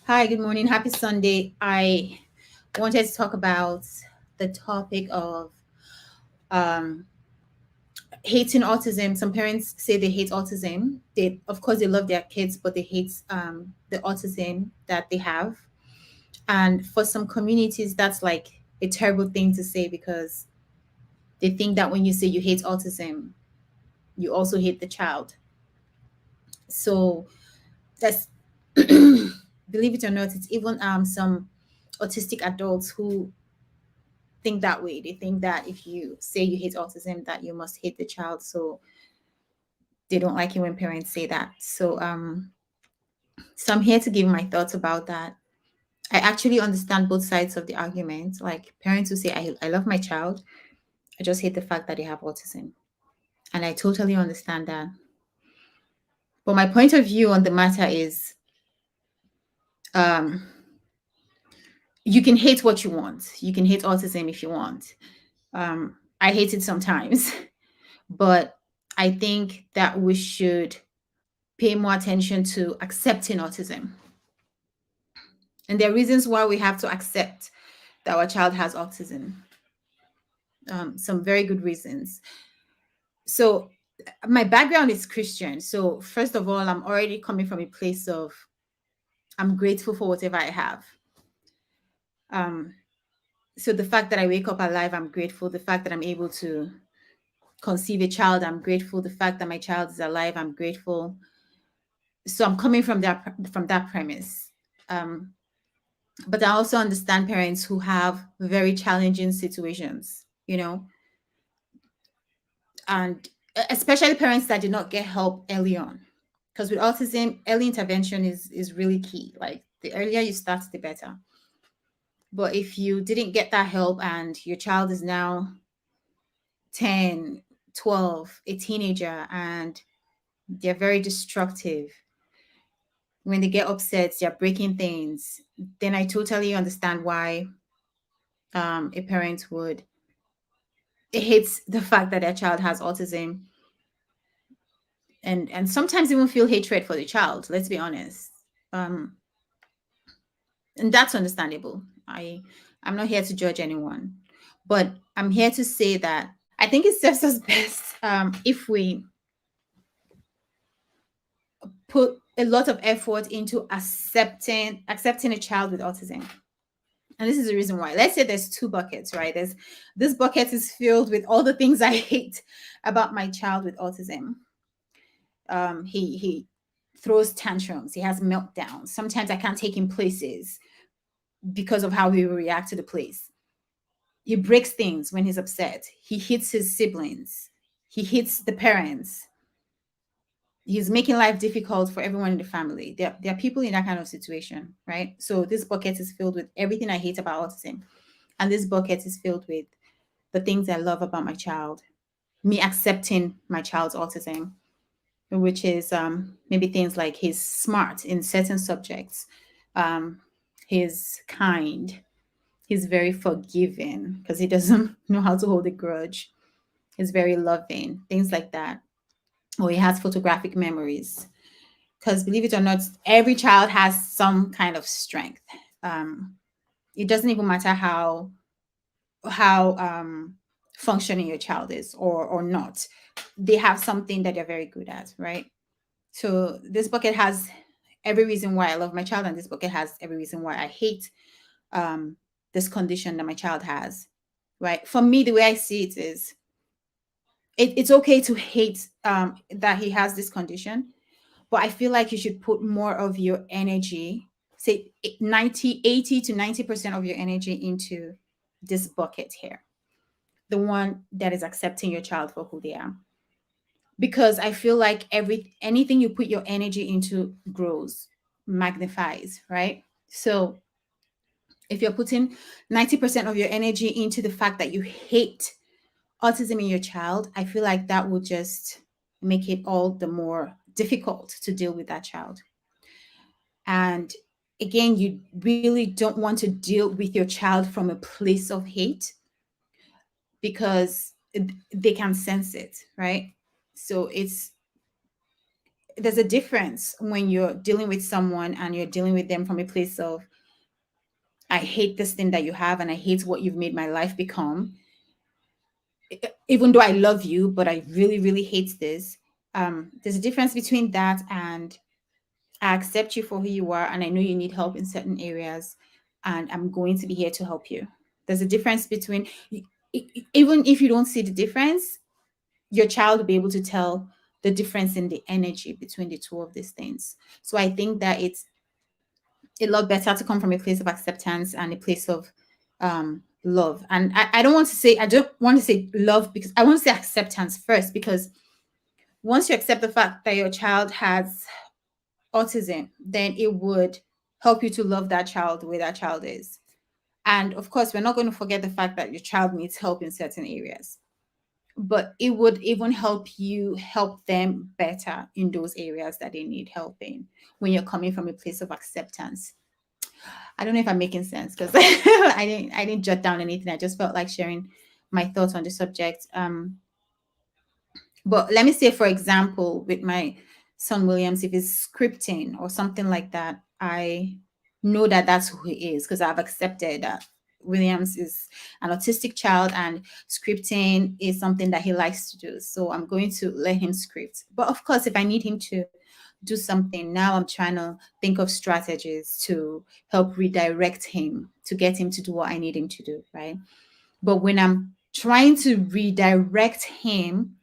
Hi, good morning. Happy Sunday. I wanted to talk about the topic of um, hating autism. Some parents say they hate autism. Of course, they love their kids, but they hate the autism that they have. And for some communities, that's like a terrible thing to say because they think that when you say you hate autism, you also hate the child. So that's believe it or not, it's even some autistic adults who think that way. They think that if you say you hate autism, that you must hate the child. So they don't like it when parents say that. So I'm here to give my thoughts about that. I actually understand both sides of the argument. Like parents who say, I love my child, I just hate the fact that they have autism. And I totally understand that. But my point of view on the matter is um, you can hate what you want. You can hate autism if you want. I hate it sometimes, but I think that we should pay more attention to accepting autism. And there are reasons why we have to accept that our child has autism. Some very good reasons. So, my background is Christian. So, first of all, I'm already coming from a place of I'm grateful for whatever I have. Um, so, the fact that I wake up alive, I'm grateful. The fact that I'm able to conceive a child, I'm grateful. The fact that my child is alive, I'm grateful. So, I'm coming from that premise. Um, but I also understand parents who have very challenging situations, and especially parents that did not get help early on. Because with autism, early intervention is really key. Like the earlier you start, the better. But if you didn't get that help and your child is now 10, 12, a teenager, and they're very destructive, when they get upset, they're breaking things, then I totally understand why a parent would hates the fact that their child has autism, and sometimes even feel hatred for the child, let's be honest. um and that's understandable. I'm not here to judge anyone, but I'm here to say that I think it serves us best if we put a lot of effort into accepting a child with autism. And this is the reason why. Let's say there's two buckets, right? There's this bucket is filled with all the things I hate about my child with autism. He throws tantrums. He has meltdowns. Sometimes I can't take him places because of how he will react to the place. He breaks things when he's upset. He hits his siblings. He hits the parents. He's making life difficult for everyone in the family. There are people in that kind of situation, right? So this bucket is filled with everything I hate about autism. And this bucket is filled with the things I love about my child, me accepting my child's autism, which is maybe things like he's smart in certain subjects, um, he's kind, he's very forgiving because he doesn't know how to hold a grudge, he's very loving, things like that. Or he has photographic memories. Because believe it or not, every child has some kind of strength. Um, it doesn't even matter how functioning your child is or not. They have something that they're very good at, right? So this bucket has every reason why I love my child, and this bucket has every reason why I hate um, this condition that my child has. Right? For me, the way I see it is, it's okay to hate that he has this condition, but I feel like you should put more of your energy, say 80 to 90% of your energy into this bucket here, the one that is accepting your child for who they are. Because I feel like anything you put your energy into grows, magnifies, right? So if you're putting 90% of your energy into the fact that you hate autism in your child, I feel like that would just make it all the more difficult to deal with that child. And again, you really don't want to deal with your child from a place of hate because they can sense it, right? So there's a difference when you're dealing with someone and you're dealing with them from a place of, I hate this thing that you have and I hate what you've made my life become. Even though I love you, but I really, really hate this. There's a difference between that and I accept you for who you are and I know you need help in certain areas and I'm going to be here to help you. There's a difference between, even if you don't see the difference, your child will be able to tell the difference in the energy between the two of these things. So I think that it's a lot better to come from a place of acceptance and a place of love. And I don't want to say, I don't want to say love because I want to say acceptance first, because once you accept the fact that your child has autism, then it would help you to love that child the way that child is. And of course, we're not going to forget the fact that your child needs help in certain areas, but it would even help you help them better in those areas that they need help in when you're coming from a place of acceptance. I don't know if I'm making sense because I didn't jot down anything. I just felt like sharing my thoughts on the subject. But let me say, for example, with my son Williams, if he's scripting or something like that, I know that that's who he is because I've accepted that Williams is an autistic child and scripting is something that he likes to do. So I'm going to let him script. But of course, if I need him to do something, now I'm trying to think of strategies to help redirect him to get him to do what I need him to do, right? But when I'm trying to redirect him,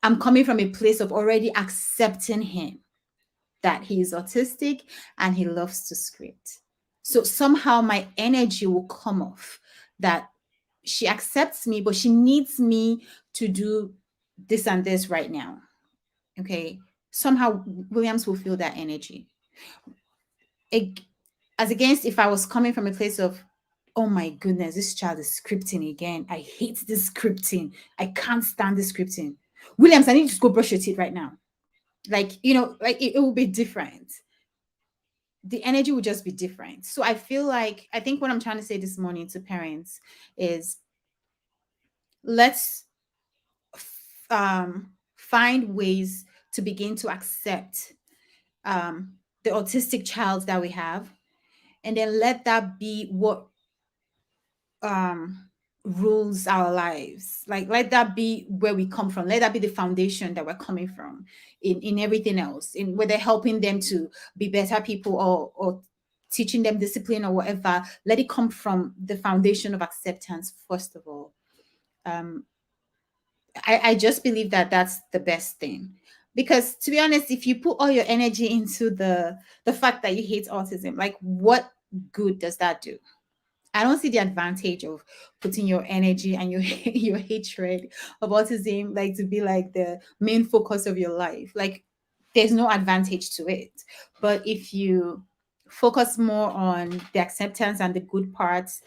I'm coming from a place of already accepting him that he is autistic and he loves to script. So somehow my energy will come off that she accepts me, but she needs me to do this and this right now. Okay. Somehow Williams will feel that energy. As against if I was coming from a place of, oh my goodness, this child is scripting again. I hate this scripting. I can't stand this scripting. Williams, I need you to go brush your teeth right now. Like, like it will be different. The energy will just be different. So I feel like, I think what I'm trying to say this morning to parents is, let's find ways to begin to accept the autistic child that we have, and then let that be what rules our lives. Like, let that be where we come from, let that be the foundation that we're coming from in everything else, in whether helping them to be better people or teaching them discipline or whatever. Let it come from the foundation of acceptance first of all. I just believe that that's the best thing, because to be honest, if you put all your energy into the fact that you hate autism, like what good does that do? I don't see the advantage of putting your energy and your your hatred of autism like to be like the main focus of your life. Like, there's no advantage to it. But if you focus more on the acceptance and the good parts,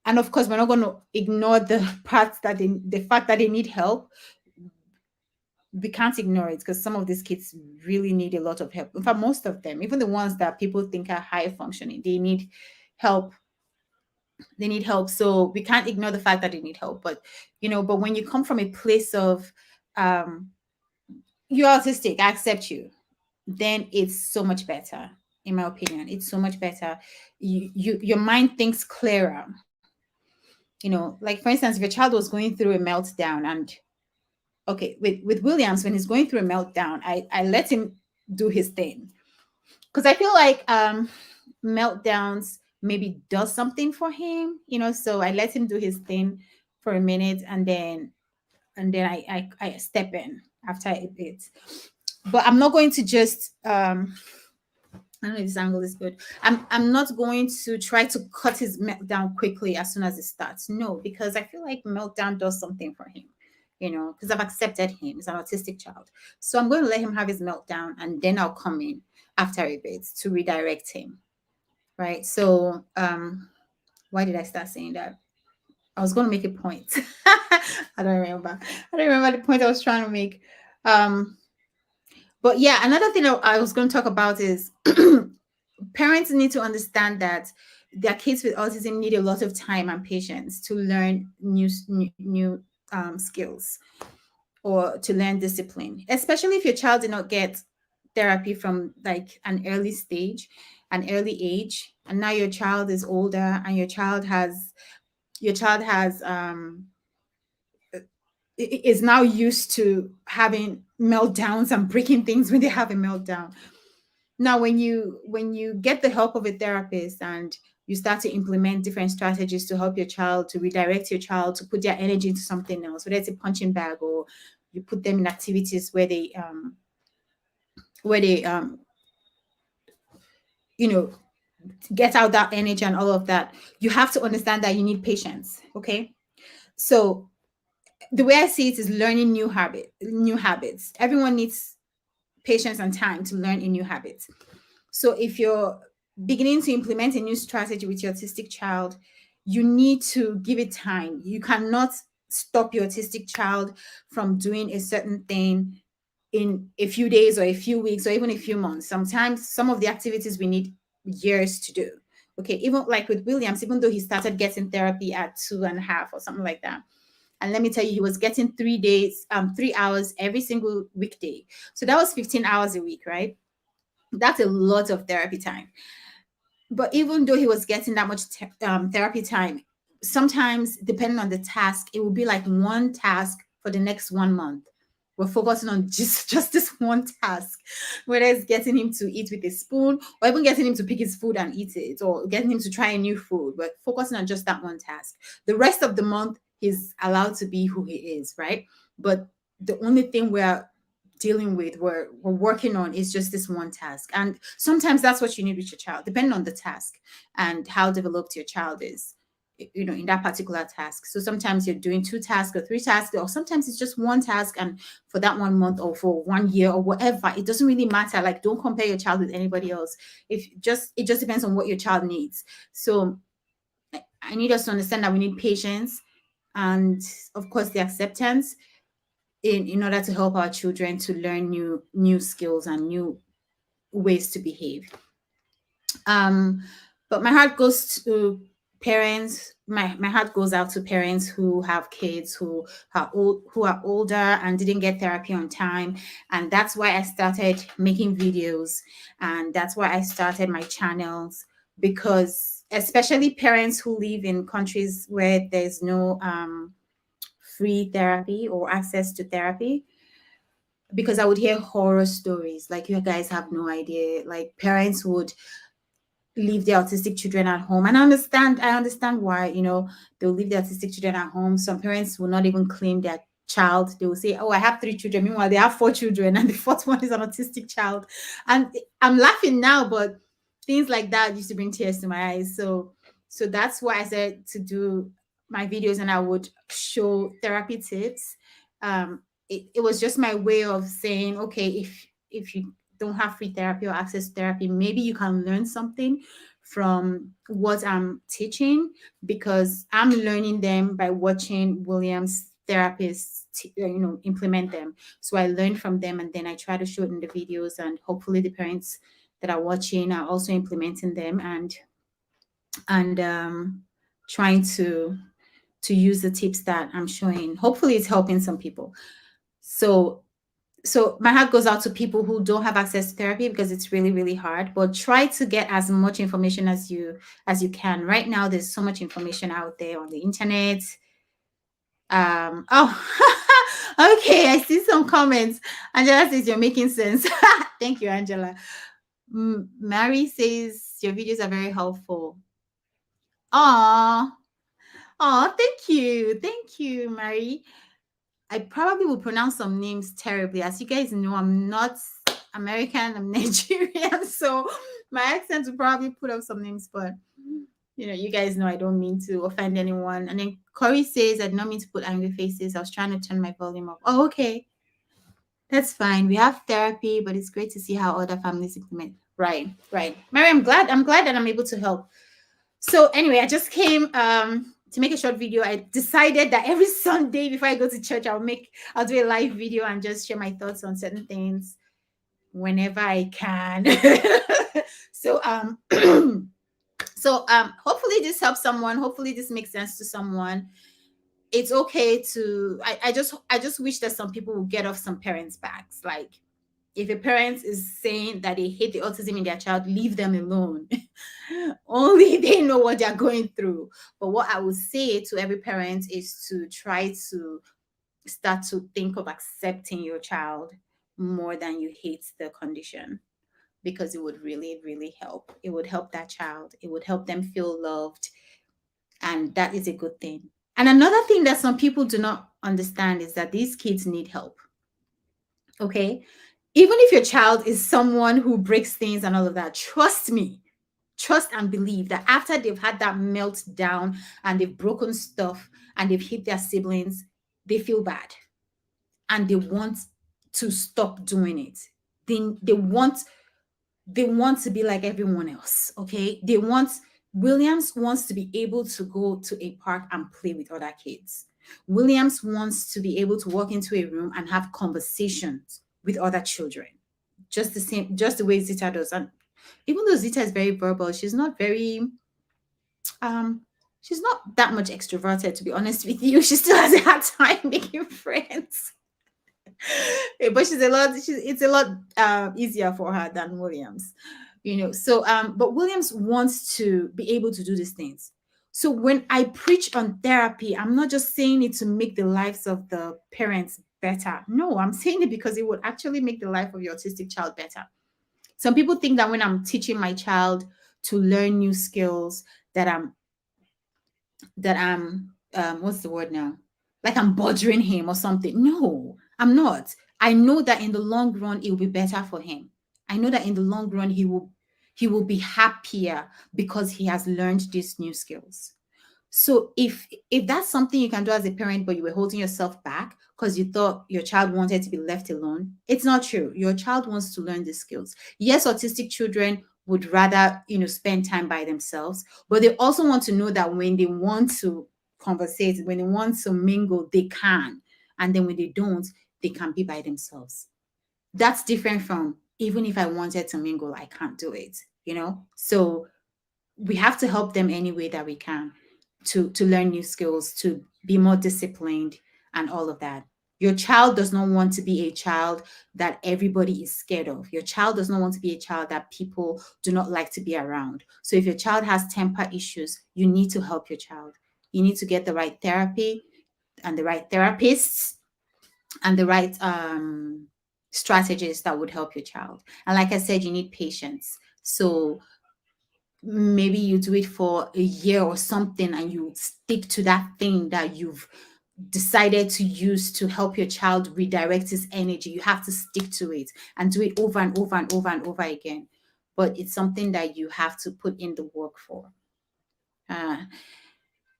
and of course we're not going to ignore the parts that the fact that they need help. We can't ignore it because some of these kids really need a lot of help. In fact, most of them, even the ones that people think are high functioning, they need help. They need help. So we can't ignore the fact that they need help. But but when you come from a place of you're autistic, I accept you, then it's so much better. In my opinion, it's so much better. Your mind thinks clearer. Like for instance, if your child was going through a meltdown, and okay, with Williams, when he's going through a meltdown, I let him do his thing, because I feel like meltdowns maybe does something for him, so I let him do his thing for a minute, and then I step in after a bit. But I'm not going to just I don't know if this angle is good. I'm not going to try to cut his meltdown quickly as soon as it starts. No, because I feel like meltdown does something for him, because I've accepted him. He's an autistic child. So I'm going to let him have his meltdown, and then I'll come in after a bit to redirect him. Right. So why did I start saying that? I was going to make a point. I don't remember. I don't remember the point I was trying to make. But yeah, another thing I was going to talk about is parents need to understand that their kids with autism need a lot of time and patience to learn new skills or to learn discipline, especially if your child did not get therapy from like an early stage, an early age, and now your child is older and your child has is now used to having meltdowns and breaking things when they have a meltdown. Now when you get the help of a therapist and you start to implement different strategies to help your child, to redirect your child, to put their energy into something else, whether it's a punching bag or you put them in activities where they you know get out that energy and all of that, you have to understand that you need patience. Okay, so the way I see it is learning new habits. Everyone needs patience and time to learn a new habit. So if you're beginning to implement a new strategy with your autistic child, you need to give it time. You cannot stop your autistic child from doing a certain thing in a few days or a few weeks or even a few months. Sometimes some of the activities we need years to do. Okay, even like with Williams, even though he started getting therapy at 2.5 or something like that. And let me tell you, he was getting 3 hours every single weekday. So that was 15 hours a week, right? That's a lot of therapy time. But even though he was getting that much therapy time, sometimes depending on the task, it will be like one task for the next 1 month. We're focusing on just this one task, whether it's getting him to eat with a spoon or even getting him to pick his food and eat it or getting him to try a new food. We're focusing on just that one task. The rest of the month, he's allowed to be who he is, right? But the only thing we're working on is just this one task. And sometimes that's what you need with your child, depending on the task and how developed your child is, in that particular task. So sometimes you're doing 2 tasks or 3 tasks, or sometimes it's just one task, and for that 1 month or for 1 year or whatever, it doesn't really matter. Like, don't compare your child with anybody else. It just depends on what your child needs. So I need us to understand that we need patience and, of course, the acceptance in order to help our children to learn new skills and new ways to behave. um but my heart goes to parents. My heart goes out to parents who have kids who are older and didn't get therapy on time. And that's why I started making videos, and that's why I started my channels, because especially parents who live in countries where there's no free therapy or access to therapy, because I would hear horror stories. Like, you guys have no idea. Like, parents would leave their autistic children at home. And I understand why, they'll leave their autistic children at home. Some parents will not even claim their child. They will say, oh, I have 3 children. Meanwhile, they have 4 children, and the fourth one is an autistic child. And I'm laughing now, but things like that used to bring tears to my eyes. So that's why I said to do my videos, and I would show therapy tips. It was just my way of saying, okay, if you don't have free therapy or access to therapy, maybe you can learn something from what I'm teaching, because I'm learning them by watching Williams therapists implement them. So I learn from them, and then I try to show it in the videos, and hopefully the parents that are watching are also implementing them, and trying to use the tips that I'm showing. Hopefully it's helping some people. So my heart goes out to people who don't have access to therapy, because it's really, really hard. But try to get as much information as you can. Right now, there's so much information out there on the internet. Oh, okay. I see some comments. Angela says you're making sense. Thank you, Angela. Mary says your videos are very helpful. Oh, thank you, Mary. I probably will pronounce some names terribly. As you guys know, I'm not American, I'm Nigerian. So my accent will probably put up some names, but you guys know I don't mean to offend anyone. And then Corey says, I did not mean to put angry faces. I was trying to turn my volume up. Oh, okay. That's fine. We have therapy, but it's great to see how other families implement. Right. Mary, I'm glad that I'm able to help. So anyway, I just came to make a short video. I decided that every Sunday before I go to church, I'll do a live video and just share my thoughts on certain things whenever I can. so hopefully this helps someone. Hopefully this makes sense to someone. It's okay to I just wish that some people will get off some parents' backs. Like, If a parent is saying that they hate the autism in their child, leave them alone. Only they know what they're going through. But what I would say to every parent is to try to start to think of accepting your child more than you hate the condition, because it would really, really help. It would help that child. It would help them feel loved. And that is a good thing. And another thing that some people do not understand is that these kids need help. Okay. Even if your child is someone who breaks things and all of that, trust me, trust and believe that after they've had that meltdown and they've broken stuff and they've hit their siblings, they feel bad and they want to stop doing it. They want to be like everyone else. Okay. Williams wants to be able to go to a park and play with other kids. Williams wants to be able to walk into a room and have conversations with other children. Just the same, just the way Zita does. And even though Zita is very verbal, um she's not that much extroverted, to be honest with you. She still has a hard time making friends. But it's a lot easier for her than Williams, so but Williams wants to be able to do these things. So when I preach on therapy, I'm not just saying it to make the lives of the parents better. No, I'm saying it because it would actually make the life of your autistic child better. Some people think that when I'm teaching my child to learn new skills, that I'm what's the word now, like I'm bothering him or something. No, I'm not. I know that in the long run it will be better for him. I know that in the long run he will be happier because he has learned these new skills. So if that's something you can do as a parent, but you were holding yourself back because you thought your child wanted to be left alone, it's not true. Your child wants to learn these skills. Yes, autistic children would rather, spend time by themselves, but they also want to know that when they want to conversate, when they want to mingle, they can. And then when they don't, they can be by themselves. That's different from, even if I wanted to mingle, I can't do it. So we have to help them any way that we can to learn new skills, to be more disciplined and all of that. Your child does not want to be a child that everybody is scared of. Your child does not want to be a child that people do not like to be around. So if your child has temper issues, you need to help your child. You need to get the right therapy and the right therapists and the right strategies that would help your child. And like I said, you need patience. So maybe you do it for a year or something and you stick to that thing that you've decided to use to help your child redirect his energy. You have to stick to it and do it over and over and over and over again. But it's something that you have to put in the work for.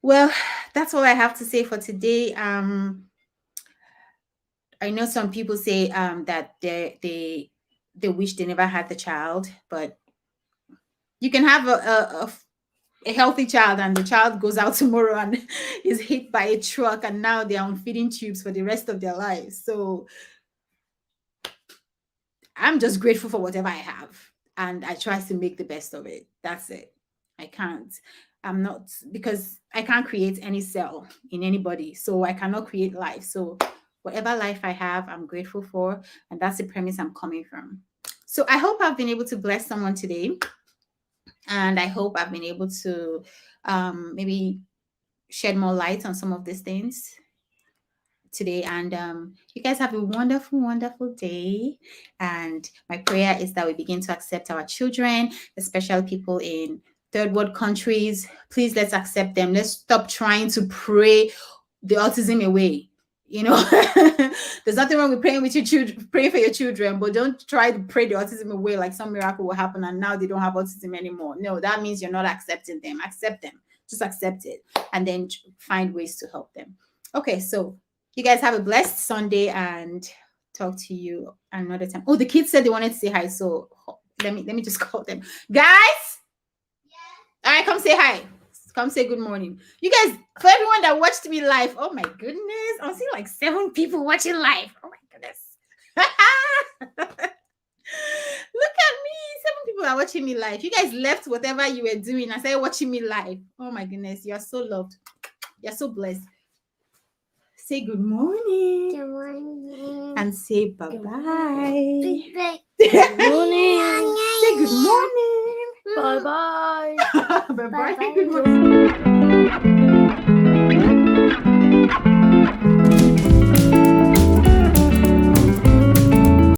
Well, that's all I have to say for today. I know some people say that they wish they never had the child, but you can have a healthy child and the child goes out tomorrow and is hit by a truck and now they're on feeding tubes for the rest of their lives. So I'm just grateful for whatever I have and I try to make the best of it. That's it. I'm not, because I can't create any cell in anybody. So I cannot create life. So whatever life I have, I'm grateful for. And that's the premise I'm coming from. So I hope I've been able to bless someone today. And I hope I've been able to maybe shed more light on some of these things today. And you guys have a wonderful, wonderful day. And my prayer is that we begin to accept our children, especially people in third world countries. Please, let's accept them. Let's stop trying to pray the autism away. There's nothing wrong with praying with your children, pray for your children, but don't try to pray the autism away like some miracle will happen and now they don't have autism anymore. No, that means you're not accepting them. Accept them. Just accept it and then find ways to help them. Okay, so you guys have a blessed Sunday and talk to you another time. Oh, the kids said they wanted to say hi, so let me just call them. Guys? Yeah. All right, come say hi. Come say good morning. You guys, for everyone that watched me live, oh my goodness, I'm seeing like 7 people watching live. Oh my goodness. Look at me. 7 people are watching me live. You guys left whatever you were doing and started watching me live. Oh my goodness. You are so loved. You're so blessed. Say good morning. Good morning. And say Good bye-bye. Good morning. Say good morning. Bye bye. Bye-bye. Bye-bye. Good morning.